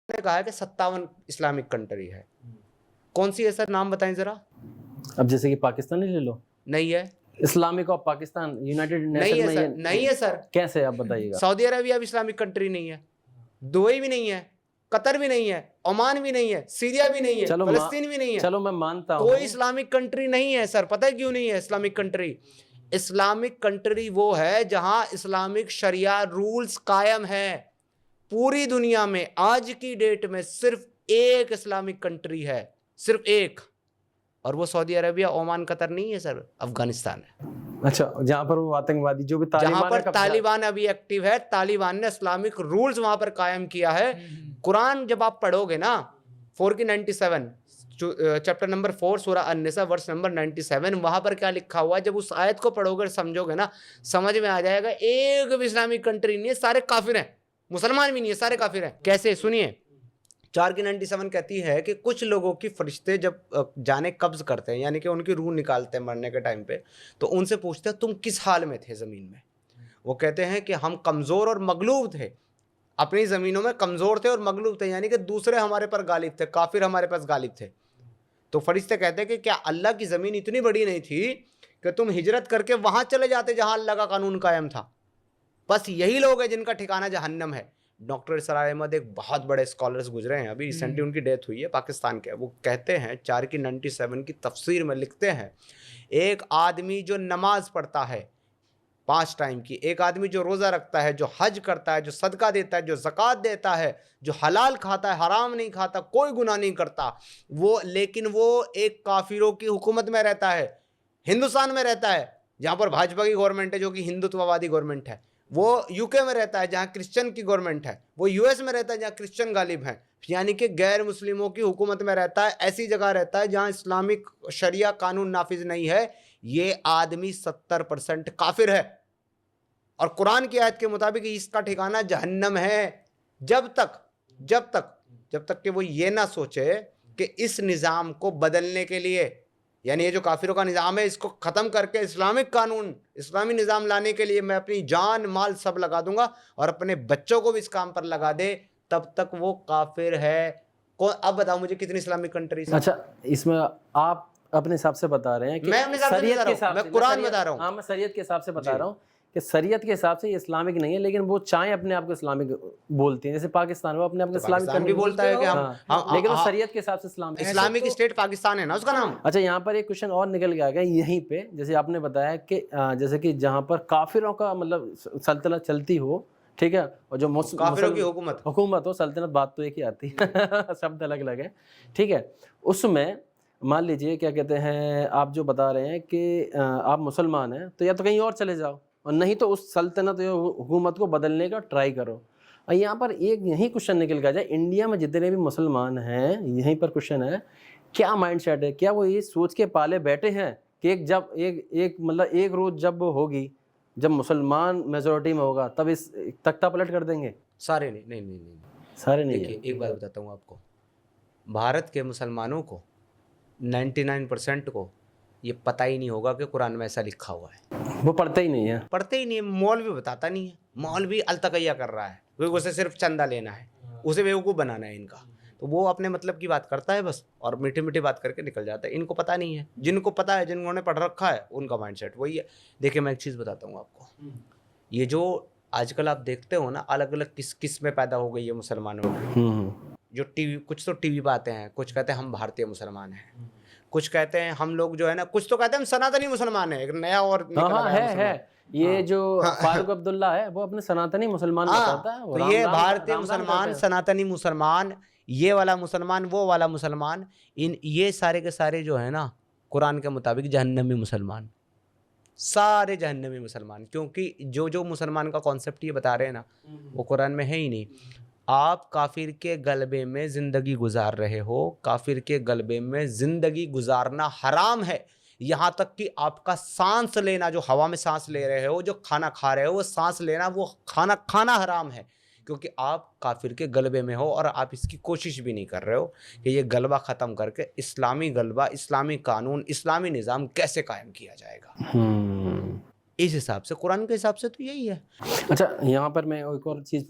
نے کہا ہے کہ 57 اسلامک کنٹری ہے. کون سی ہے سر؟ نام بتائیں ذرا. اب جیسے کہ پاکستان ہی لے لو. نہیں ہے. اسلامک آف پاکستان یونائٹڈ نہیں نیشن ہے سر. نہیں ہے سر. کیسے آپ بتائیے گا؟ سعودی عربیہ بھی اسلامک کنٹری نہیں ہے, دبئی بھی نہیں ہے, قطر بھی نہیں ہے, عمان بھی نہیں ہے, سیریا بھی نہیں ہے, فلسطین بھی نہیں ہے. چلو میں مانتا ہوں کوئی اسلامک کنٹری نہیں ہے سر. پتہ ہے کیوں نہیں ہے اسلامک کنٹری؟ اسلامک کنٹری وہ ہے جہاں اسلامک شریعہ رولز قائم ہے. پوری دنیا میں آج کی ڈیٹ میں صرف ایک اسلامک کنٹری ہے, صرف ایک, اور وہ سعودی عربیہ, عمان, قطر نہیں ہے سر, افغانستان ہے. اچھا, جہاں پر وہ آتنکوادی جو بھی جہاں پر طالبان ابھی ایکٹیو ہے, طالبان نے اسلامک رولز وہاں پر قائم کیا ہے. قرآن جب آپ پڑھو گے نا 497 چیپٹر نمبر 4 سورہ النساء ورس نمبر 97, وہاں پر کیا لکھا ہوا ہے, جب اس آیت کو پڑھو گے سمجھو گے نا, سمجھ میں آ جائے گا ایک بھی اسلامک کنٹری نہیں ہے, سارے کافر ہیں, مسلمان بھی نہیں ہے, سارے کافر ہیں. کیسے؟ سنیے. 4 کی 97 کہتی ہے کہ کچھ لوگوں کی فرشتے جب جانے قبض کرتے ہیں, یعنی کہ ان کی روح نکالتے ہیں مرنے کے ٹائم پہ, تو ان سے پوچھتے ہیں تم کس حال میں تھے زمین میں؟ وہ کہتے ہیں کہ ہم کمزور اور مغلوب تھے, اپنی زمینوں میں کمزور تھے اور مغلوب تھے, یعنی کہ دوسرے ہمارے پر غالب تھے, کافر ہمارے پاس غالب تھے. تو فرشتے کہتے ہیں کہ کیا اللہ کی زمین اتنی بڑی نہیں تھی کہ تم ہجرت کر کے وہاں چلے جاتے جہاں اللہ کا قانون قائم تھا؟ بس یہی لوگ ہیں جن کا ٹھکانہ جہنم ہے. ڈاکٹر اسرار احمد ایک بہت بڑے اسکالرز گزرے ہیں, ابھی ریسنٹلی ان کی ڈیتھ ہوئی ہے, پاکستان کے. وہ کہتے ہیں 4 کی 97 کی تفسیر میں لکھتے ہیں, ایک آدمی جو نماز پڑھتا ہے 5 ٹائم کی, ایک آدمی جو روزہ رکھتا ہے, جو حج کرتا ہے, جو صدقہ دیتا ہے, جو زکوٰۃ دیتا ہے, جو حلال کھاتا ہے, حرام نہیں کھاتا, کوئی گناہ نہیں کرتا, لیکن وہ ایک کافروں کی حکومت میں رہتا ہے, ہندوستان میں رہتا ہے جہاں پر بھاجپا کی گورنمنٹ ہے جو کہ ہندوتو وادی گورنمنٹ ہے, وہ یو کے میں رہتا ہے جہاں کرسچن کی گورنمنٹ ہے, وہ یو ایس میں رہتا ہے جہاں کرسچن غالب ہیں, یعنی کہ غیر مسلموں کی حکومت میں رہتا ہے, ایسی جگہ رہتا ہے جہاں اسلامک شریعہ قانون نافذ نہیں ہے. یہ آدمی 70% کافر ہے, اور قرآن کی آیت کے مطابق اس کا ٹھکانہ جہنم ہے, جب تک کہ وہ یہ نہ سوچے کہ اس نظام کو بدلنے کے لیے, یعنی یہ جو کافروں کا نظام ہے اس کو ختم کر کے اسلامک قانون, اسلامی نظام لانے کے لیے میں اپنی جان مال سب لگا دوں گا, اور اپنے بچوں کو بھی اس کام پر لگا دے, تب تک وہ کافر ہے. اب بتاؤ مجھے کتنی اسلامک کنٹریز؟ اچھا, اس میں آپ اپنے حساب سے بتا رہے ہیں کہ میں شریعت کے حساب سے, میں قرآن بتا رہا ہوں. ہاں, میں شریعت کے حساب سے بتا رہا ہوں کہ شریعت کے حساب سے یہ اسلامک نہیں ہے, لیکن وہ چاہیں اپنے آپ کو اسلامک بولتے ہیں, جیسے پاکستان وہ اپنے آپ کو اسلامک بھی بولتا ہے کہ ہم, لیکن وہ شریعت کے حساب سے اسلامک اسٹیٹ پاکستان ہے نا اس کا نام. اچھا, یہاں پر ایک کوشچن اور نکل کے آ گیا یہیں پہ, جیسے آپ نے بتایا کہ جیسے کہ جہاں پر کافروں کا مطلب سلطنت چلتی ہو, ٹھیک ہے, اور جو کافروں کی حکومت ہو, سلطنت بات تو ایک ہی آتی ہے, شبد الگ الگ ہے, ٹھیک ہے, اس میں مان لیجئے کیا کہتے ہیں, آپ جو بتا رہے ہیں کہ آپ مسلمان ہیں تو یا تو کہیں اور چلے جاؤ, اور نہیں تو اس سلطنت یا حکومت کو بدلنے کا ٹرائی کرو. اور یہاں پر ایک یہی کوشچن نکل کے جائے, انڈیا میں جتنے بھی مسلمان ہیں, یہیں پر کوشچن ہے, کیا مائنڈ سیٹ ہے, کیا وہ یہ سوچ کے پالے بیٹھے ہیں کہ ایک روز جب ہوگی, جب مسلمان میجورٹی میں ہوگا تب اس تختہ پلٹ کر دیں گے؟ سارے نہیں. سارے نہیں. دیکھیے ایک بات بتاتا ہوں آپ کو, بھارت کے مسلمانوں کو 99% کو یہ پتہ ہی نہیں ہوگا کہ قرآن میں ایسا لکھا ہوا ہے. وہ پڑھتے ہی نہیں ہے. مولوی بتاتا نہیں ہے, مولوی التقیہ کر رہا ہے, اسے صرف چندہ لینا ہے, اسے بیوقوف بنانا ہے ان کا, تو وہ اپنے مطلب کی بات کرتا ہے بس, اور میٹھی میٹھی بات کر کے نکل جاتا ہے. ان کو پتہ نہیں ہے, جن کو پتہ ہے, جنہوں نے پڑھ رکھا ہے, ان کا مائنڈ سیٹ وہی ہے. دیکھیں میں ایک چیز بتاتا ہوں آپ کو, یہ جو آج کل آپ دیکھتے ہو نا, الگ الگ کس میں پیدا ہو گئی ہے مسلمانوں کی, جو ٹی وی, کچھ تو ٹی وی پہ آتے ہیں, کچھ کہتے ہیں ہم بھارتیہ مسلمان ہیں, کچھ کہتے ہیں ہم لوگ جو ہے نا, کچھ تو کہتے ہیں ہم سناتنی مسلمان ہیں, ایک نیا اور ہے یہ جو فاروق عبداللہ ہے وہ اپنے سناتنی مسلمان بتاتا ہے. تو یہ بھارتیہ مسلمان, سناتنی مسلمان, یہ والا مسلمان, وہ والا مسلمان, یہ سارے کے سارے جو ہے نا قرآن کے مطابق جہنمی مسلمان, سارے جہنمی مسلمان, کیونکہ جو مسلمان کا کانسیپٹ یہ بتا رہے ہیں نا وہ قرآن میں ہے ہی نہیں. آپ کافر کے غلبے میں زندگی گزار رہے ہو, کافر کے غلبے میں زندگی گزارنا حرام ہے, یہاں تک کہ آپ کا سانس لینا, جو ہوا میں سانس لے رہے ہو, جو کھانا کھا رہے ہو, وہ سانس لینا, وہ کھانا حرام ہے, کیونکہ آپ کافر کے غلبے میں ہو, اور آپ اس کی کوشش بھی نہیں کر رہے ہو کہ یہ غلبہ ختم کر کے اسلامی غلبہ, اسلامی قانون, اسلامی نظام کیسے قائم کیا جائے گا. اس حساب سے, قرآن کے حساب سے تو یہی ہے. اچھا, یہاں پر میں ایک اور چیز